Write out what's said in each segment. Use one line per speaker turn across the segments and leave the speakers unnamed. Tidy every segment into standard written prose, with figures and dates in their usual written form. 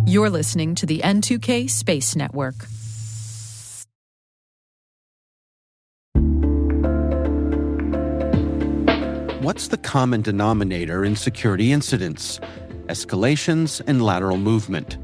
You're listening to the N2K Space Network.
What's the common denominator in security incidents? Escalations and lateral movement.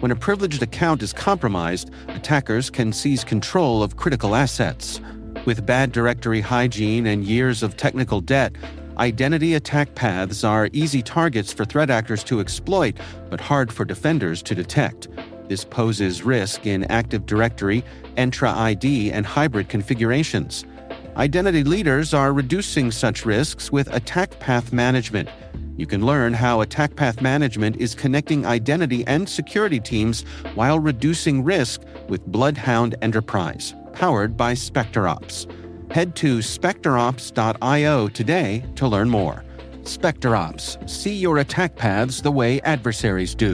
When a privileged account is compromised, attackers can seize control of critical assets. With bad directory hygiene and years of technical debt, identity attack paths are easy targets for threat actors to exploit, but hard for defenders to detect. This poses risk in Active Directory, Entra ID, and hybrid configurations. Identity leaders are reducing such risks with attack path management. You can learn how attack path management is connecting identity and security teams while reducing risk with Bloodhound Enterprise, powered by SpecterOps. Head to specterops.io today to learn more. SpecterOps, see your attack paths the way adversaries do.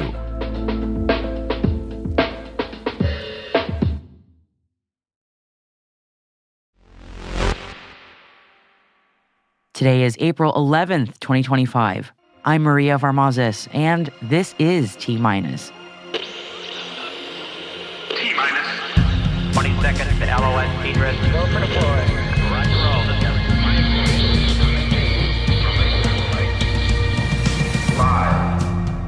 Today is April 11th, 2025. I'm Maria Varmazes, and this is T-Minus.
T-minus 20 seconds to LOS T-Drift. Go for deploy. Roger, roll.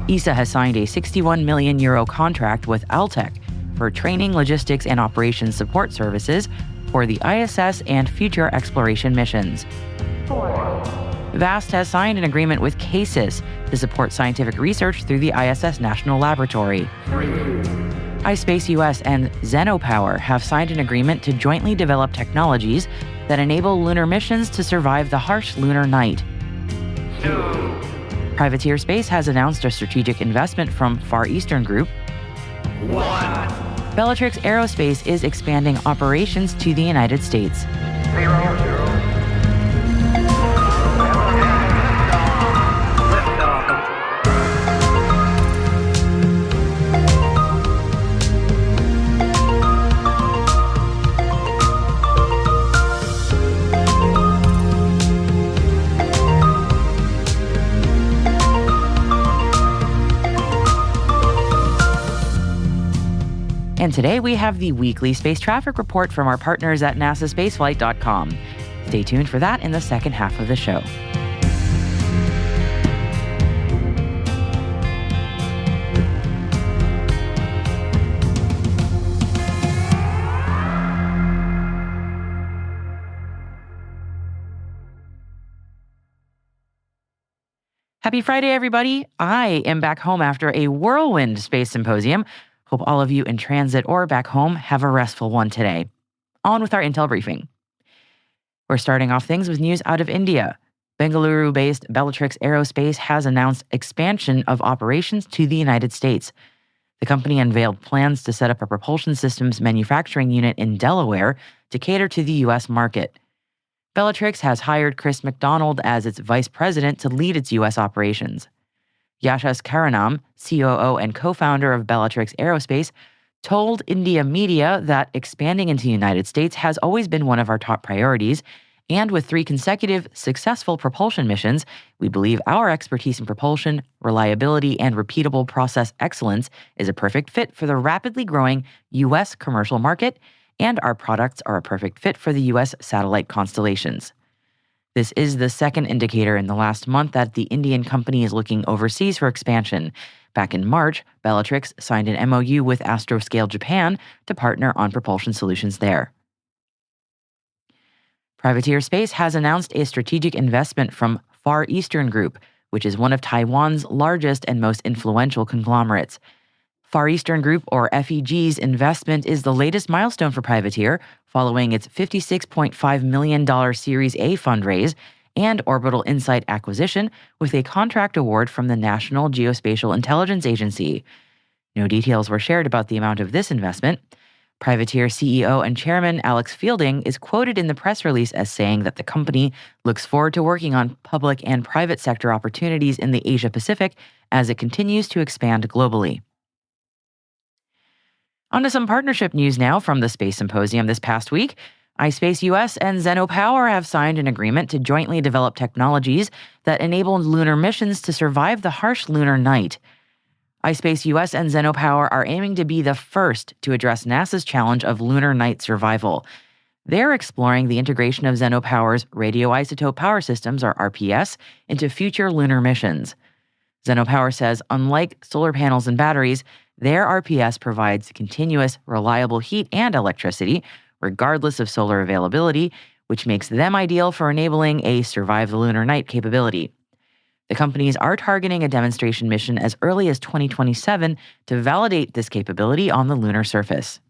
ESA has signed a €61 million contract with Altec for training, logistics, and operations support services for the ISS and future exploration missions.
4.
VAST has signed an agreement with CASIS to support scientific research through the ISS National Laboratory.
3.
ispace-US and Zenno Power have signed an agreement to jointly develop technologies that enable lunar missions to survive the harsh lunar night.
2.
Privateer Space has announced a strategic investment from Far Eastern Group.
1.
Bellatrix Aerospace is expanding operations to the United States.
0.
And today we have the weekly space traffic report from our partners at nasaspaceflight.com. Stay tuned for that in the second half of the show. Happy Friday, everybody. I am back home after a whirlwind space symposium. Hope all of you in transit or back home have a restful one today. On with our intel briefing. We're starting off things with news out of India. Bengaluru-based Bellatrix Aerospace has announced expansion of operations to the United States. The company unveiled plans to set up a propulsion systems manufacturing unit in Delaware to cater to the U.S. market. Bellatrix has hired Chris McDonald as its vice president to lead its U.S. operations. Yashas Karanam, COO and co-founder of Bellatrix Aerospace, told India Media that expanding into the United States has always been one of our top priorities, and with 3 consecutive successful propulsion missions, we believe our expertise in propulsion, reliability, and repeatable process excellence is a perfect fit for the rapidly growing U.S. commercial market, and our products are a perfect fit for the U.S. satellite constellations. This is the second indicator in the last month that the Indian company is looking overseas for expansion. Back in March, Bellatrix signed an MOU with Astroscale Japan to partner on propulsion solutions there. Privateer Space has announced a strategic investment from Far Eastern Group, which is one of Taiwan's largest and most influential conglomerates. Far Eastern Group, or FEG's, investment is the latest milestone for Privateer, following its $56.5 million Series A fundraise and Orbital Insight acquisition with a contract award from the National Geospatial Intelligence Agency. No details were shared about the amount of this investment. Privateer CEO and chairman Alex Fielding is quoted in the press release as saying that the company looks forward to working on public and private sector opportunities in the Asia-Pacific as it continues to expand globally. On to some partnership news now from the Space Symposium this past week. ispace-US and Zenno Power have signed an agreement to jointly develop technologies that enable lunar missions to survive the harsh lunar night. ispace-US and Zenno Power are aiming to be the first to address NASA's challenge of lunar night survival. They're exploring the integration of Zenno Power's radioisotope power systems, or RPS, into future lunar missions. Zenno Power says, unlike solar panels and batteries, their RPS provides continuous, reliable heat and electricity, regardless of solar availability, which makes them ideal for enabling a survive the lunar night capability. The companies are targeting a demonstration mission as early as 2027 to validate this capability on the lunar surface.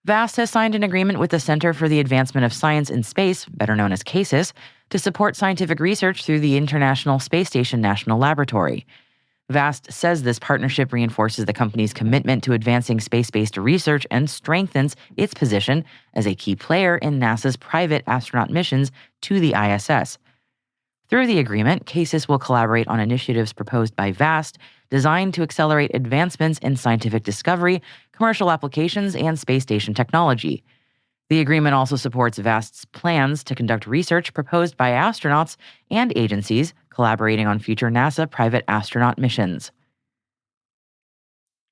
VAST has signed an agreement with the Center for the Advancement of Science in Space, better known as CASIS, to support scientific research through the International Space Station National Laboratory. VAST says this partnership reinforces the company's commitment to advancing space-based research and strengthens its position as a key player in NASA's private astronaut missions to the ISS. Through the agreement, CASIS will collaborate on initiatives proposed by VAST designed to accelerate advancements in scientific discovery, commercial applications, and space station technology. The agreement also supports VAST's plans to conduct research proposed by astronauts and agencies collaborating on future NASA private astronaut missions.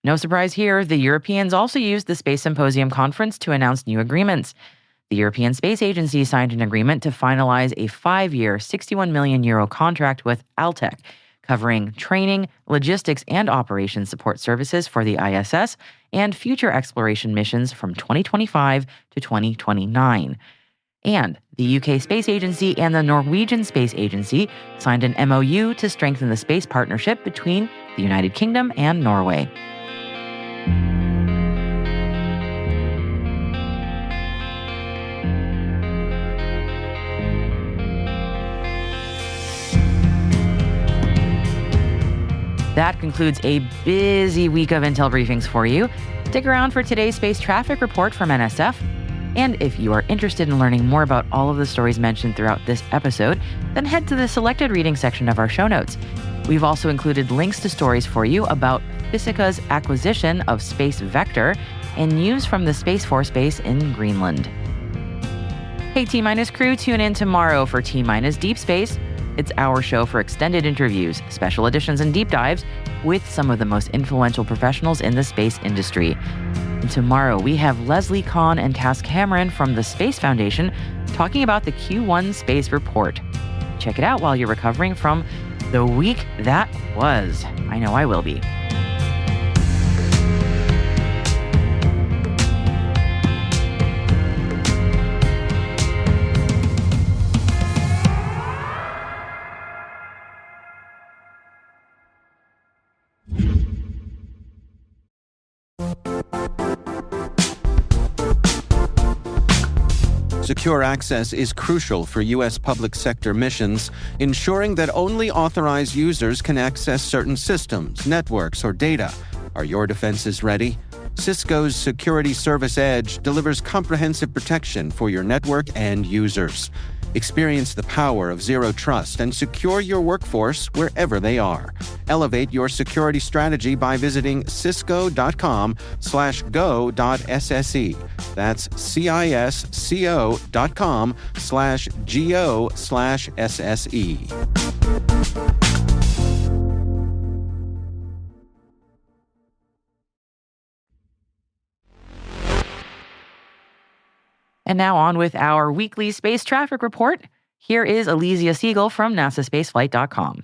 No surprise here, the Europeans also used the Space Symposium conference to announce new agreements. The European Space Agency signed an agreement to finalize a 5-year, €61 million contract with Altec, covering training, logistics, and operations support services for the ISS and future exploration missions from 2025 to 2029. And the UK Space Agency and the Norwegian Space Agency signed an MOU to strengthen the space partnership between the United Kingdom and Norway. That concludes a busy week of intel briefings for you. Stick around for today's space traffic report from NSF. And if you are interested in learning more about all of the stories mentioned throughout this episode, then head to the selected reading section of our show notes. We've also included links to stories for you about Fysica's acquisition of Space Vector and news from the Space Force Base in Greenland. Hey T-Minus crew, tune in tomorrow for T-Minus Deep Space. It's our show for extended interviews, special editions, and deep dives with some of the most influential professionals in the space industry. And tomorrow, we have Leslie Kahn and Cass Cameron from the Space Foundation talking about the Q1 Space Report. Check it out while you're recovering from the week that was. I know I will be.
Secure access is crucial for U.S. public sector missions, ensuring that only authorized users can access certain systems, networks, or data. Are your defenses ready? Cisco's Security Service Edge delivers comprehensive protection for your network and users. Experience the power of zero trust and secure your workforce wherever they are. Elevate your security strategy by visiting cisco.com/go.sse. That's cisco.com/go/sse.
And now on with our weekly space traffic report. Here is Elysia Siegel from NASASpaceflight.com.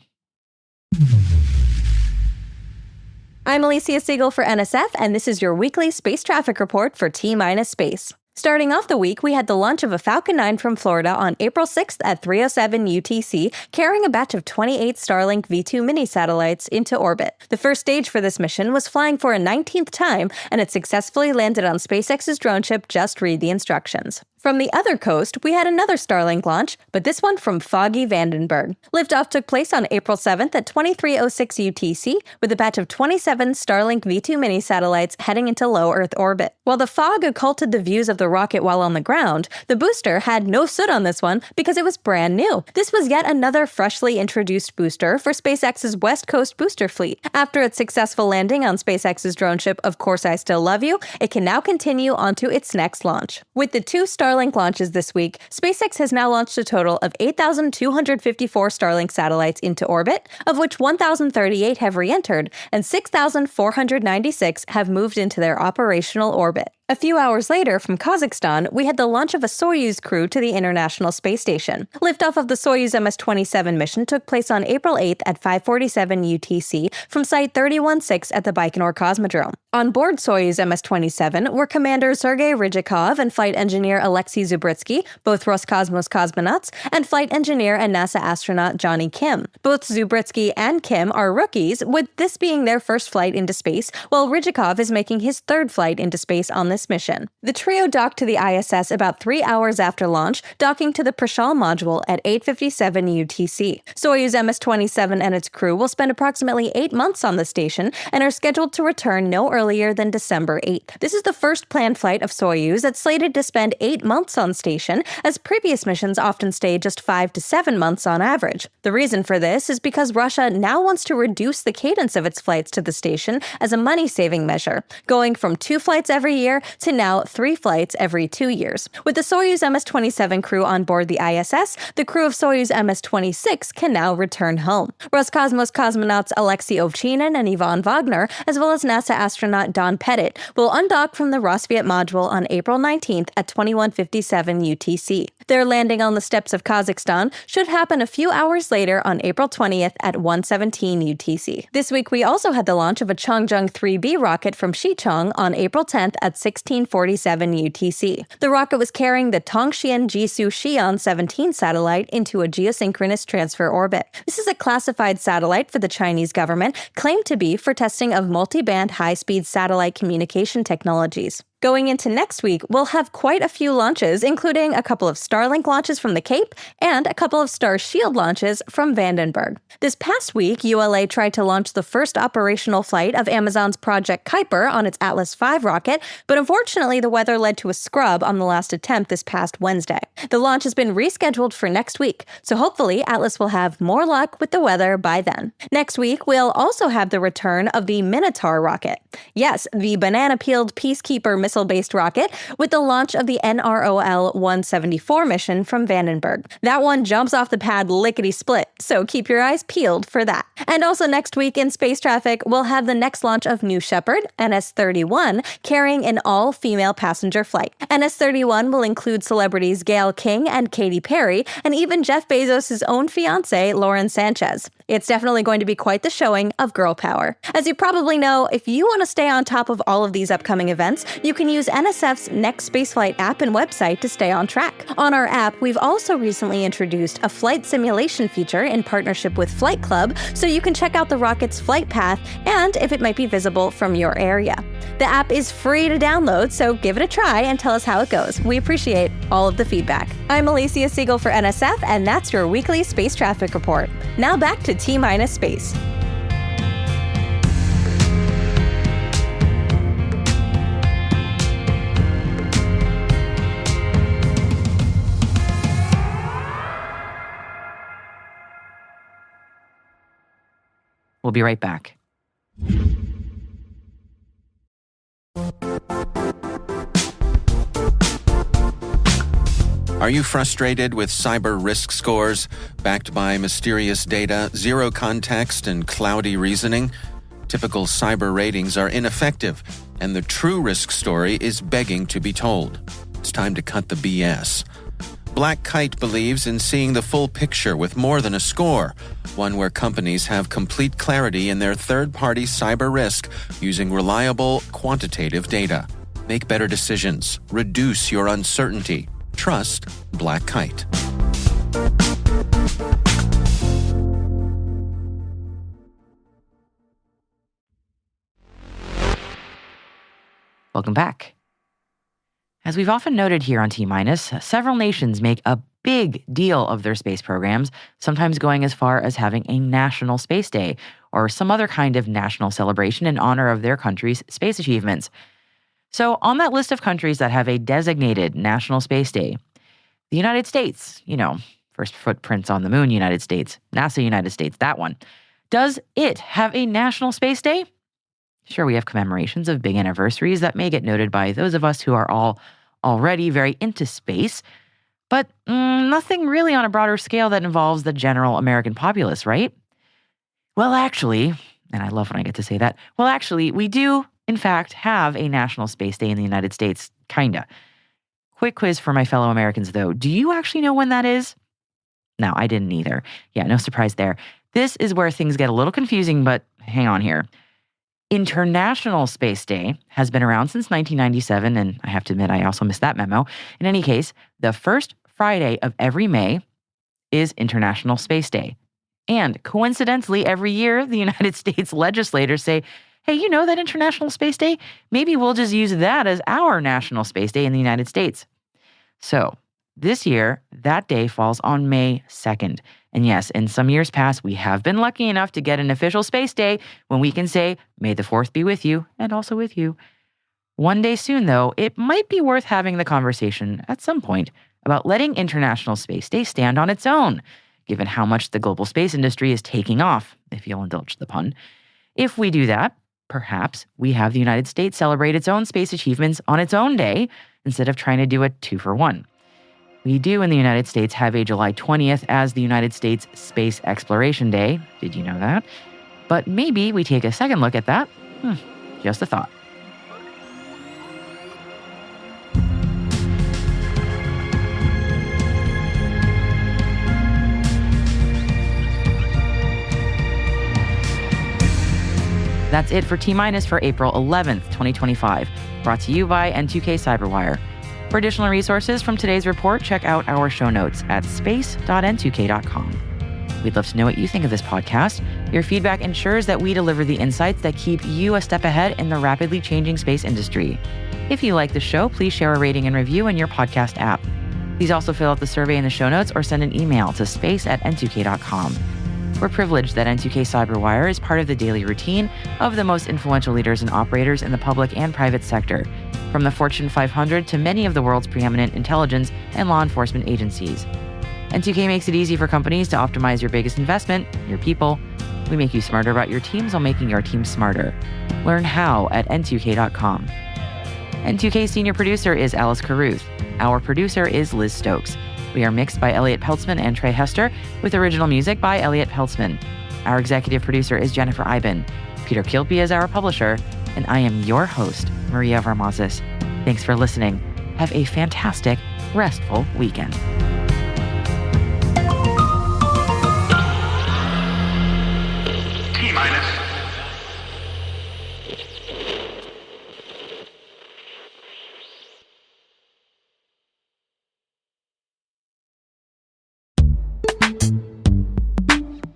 I'm Elysia Siegel for NSF, and this is your weekly space traffic report for T-Minus Space. Starting off the week, we had the launch of a Falcon 9 from Florida on April 6th at 3:07 UTC, carrying a batch of 28 Starlink V2 mini satellites into orbit. The first stage for this mission was flying for a 19th time, and it successfully landed on SpaceX's drone ship Just Read the Instructions. From the other coast, we had another Starlink launch, but this one from Foggy Vandenberg. Liftoff took place on April 7th at 23:06 UTC, with a batch of 27 Starlink V2 mini satellites heading into low Earth orbit. While the fog occulted the views of the rocket while on the ground, the booster had no soot on this one because it was brand new. This was yet another freshly introduced booster for SpaceX's West Coast booster fleet. After its successful landing on SpaceX's drone ship Of Course I Still Love You, it can now continue onto its next launch. With the two Starlink Starlink launches this week, SpaceX has now launched a total of 8,254 Starlink satellites into orbit, of which 1,038 have re-entered and 6,496 have moved into their operational orbit. A few hours later, from Kazakhstan, we had the launch of a Soyuz crew to the International Space Station. Liftoff of the Soyuz MS-27 mission took place on April 8th at 5:47 UTC from Site 31-6 at the Baikonur Cosmodrome. On board Soyuz MS-27 were Commander Sergei Ryzhikov and Flight Engineer Alexei Zubritsky, both Roscosmos cosmonauts, and Flight Engineer and NASA astronaut Johnny Kim. Both Zubritsky and Kim are rookies, with this being their first flight into space, while Ryzhikov is making his third flight into space on this mission. The trio docked to the ISS about 3 hours after launch, docking to the Prishal module at 8:57 UTC. Soyuz MS-27 and its crew will spend approximately 8 months on the station and are scheduled to return no earlier than December 8th. This is the first planned flight of Soyuz that's slated to spend 8 months on station, as previous missions often stay just 5 to 7 months on average. The reason for this is because Russia now wants to reduce the cadence of its flights to the station as a money-saving measure, going from 2 flights every year to now 3 flights every 2 years. With the Soyuz MS-27 crew on board the ISS, the crew of Soyuz MS-26 can now return home. Roscosmos cosmonauts Alexei Ovchinin and Ivan Wagner, as well as NASA astronaut Don Pettit, will undock from the Rosviet module on April 19th at 21:57 UTC. Their landing on the steppes of Kazakhstan should happen a few hours later on April 20th at 1:17 UTC. This week we also had the launch of a Changzheng 3B rocket from Xichang on April 10th at 16:47 UTC. The rocket was carrying the Tongxian Jisoo Xi'an 17 satellite into a geosynchronous transfer orbit. This is a classified satellite for the Chinese government, claimed to be for testing of multi-band high-speed satellite communication technologies. Going into next week, we'll have quite a few launches, including a couple of Starlink launches from the Cape and a couple of Starshield launches from Vandenberg. This past week, ULA tried to launch the first operational flight of Amazon's Project Kuiper on its Atlas V rocket, but unfortunately the weather led to a scrub on the last attempt this past Wednesday. The launch has been rescheduled for next week, so hopefully Atlas will have more luck with the weather by then. Next week, we'll also have the return of the Minotaur rocket. Yes, the banana-peeled Peacekeeper missile-based rocket with the launch of the NROL-174 mission from Vandenberg. That one jumps off the pad lickety-split, so keep your eyes peeled for that. And also next week in space traffic, we'll have the next launch of New Shepard, NS-31, carrying an all-female passenger flight. NS-31 will include celebrities Gayle King and Katy Perry, and even Jeff Bezos' own fiancée, Lauren Sanchez. It's definitely going to be quite the showing of girl power. As you probably know, if you want to stay on top of all of these upcoming events, you can use NSF's Next Spaceflight app and website to stay on track. On our app, we've also recently introduced a flight simulation feature in partnership with Flight Club, so you can check out the rocket's flight path and if it might be visible from your area. The app is free to download, so give it a try and tell us how it goes. We appreciate all of the feedback. I'm Alicia Siegel for NSF, and that's your weekly space traffic report. Now back to T-Minus Space.
We'll be right back.
Are you frustrated with cyber risk scores backed by mysterious data, zero context, and cloudy reasoning? Typical cyber ratings are ineffective, and the true risk story is begging to be told. It's time to cut the BS. Black Kite believes in seeing the full picture with more than a score, one where companies have complete clarity in their third-party cyber risk using reliable, quantitative data. Make better decisions. Reduce your uncertainty. Trust Black Kite.
Welcome back. As we've often noted here on T-Minus, several nations make a big deal of their space programs, sometimes going as far as having a National Space Day or some other kind of national celebration in honor of their country's space achievements. So on that list of countries that have a designated National Space Day, the United States, first footprints on the moon, United States, NASA, United States, that one. Does it have a National Space Day? Sure, we have commemorations of big anniversaries that may get noted by those of us who are all already very into space, but nothing really on a broader scale that involves the general American populace, right? Well, actually, and I love when I get to say that, we do, in fact, have a National Space Day in the United States, kinda. Quick quiz for my fellow Americans, though. Do you actually know when that is? No, I didn't either. Yeah, no surprise there. This is where things get a little confusing, but hang on here. International Space Day has been around since 1997, and I have to admit I also missed that memo. In any case, the first Friday of every May is International Space Day. And coincidentally, every year, the United States legislators say, hey, you know that International Space Day? Maybe we'll just use that as our National Space Day in the United States. So this year, that day falls on May 2nd. And yes, in some years past, we have been lucky enough to get an official space day when we can say, may the 4th be with you and also with you. One day soon, though, it might be worth having the conversation at some point about letting International Space Day stand on its own, given how much the global space industry is taking off, if you'll indulge the pun. If we do that, perhaps we have the United States celebrate its own space achievements on its own day instead of trying to do a 2-for-1. We do in the United States have a July 20th as the United States Space Exploration Day. Did you know that? But maybe we take a second look at that. Just a thought. That's it for T-Minus for April 11th, 2025. Brought to you by N2K Cyberwire. For additional resources from today's report, check out our show notes at space.n2k.com. We'd love to know what you think of this podcast. Your feedback ensures that we deliver the insights that keep you a step ahead in the rapidly changing space industry. If you like the show, please share a rating and review in your podcast app. Please also fill out the survey in the show notes or send an email to space@n2k.com. We're privileged that N2K Cyberwire is part of the daily routine of the most influential leaders and operators in the public and private sector, from the Fortune 500 to many of the world's preeminent intelligence and law enforcement agencies. N2K makes it easy for companies to optimize your biggest investment, your people. We make you smarter about your teams while making your team smarter. Learn how at n2k.com. N2K senior producer is Alice Carruth. Our producer is Liz Stokes. We are mixed by Elliot Peltzman and Trey Hester, with original music by Elliot Peltzman. Our executive producer is Jennifer Iben. Peter Kilby is our publisher, and I am your host, Maria Varmazis. Thanks for listening. Have a fantastic, restful weekend.
T-Minus.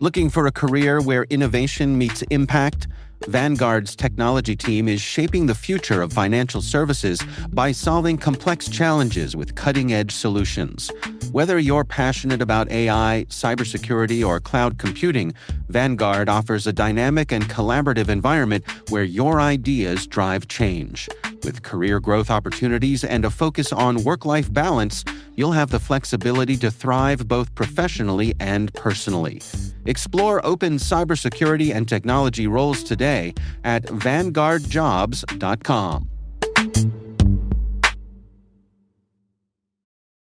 Looking for a career where innovation meets impact? Vanguard's technology team is shaping the future of financial services by solving complex challenges with cutting-edge solutions. Whether you're passionate about AI, cybersecurity, or cloud computing, Vanguard offers a dynamic and collaborative environment where your ideas drive change. With career growth opportunities and a focus on work-life balance, you'll have the flexibility to thrive both professionally and personally. Explore open cybersecurity and technology roles today at vanguardjobs.com.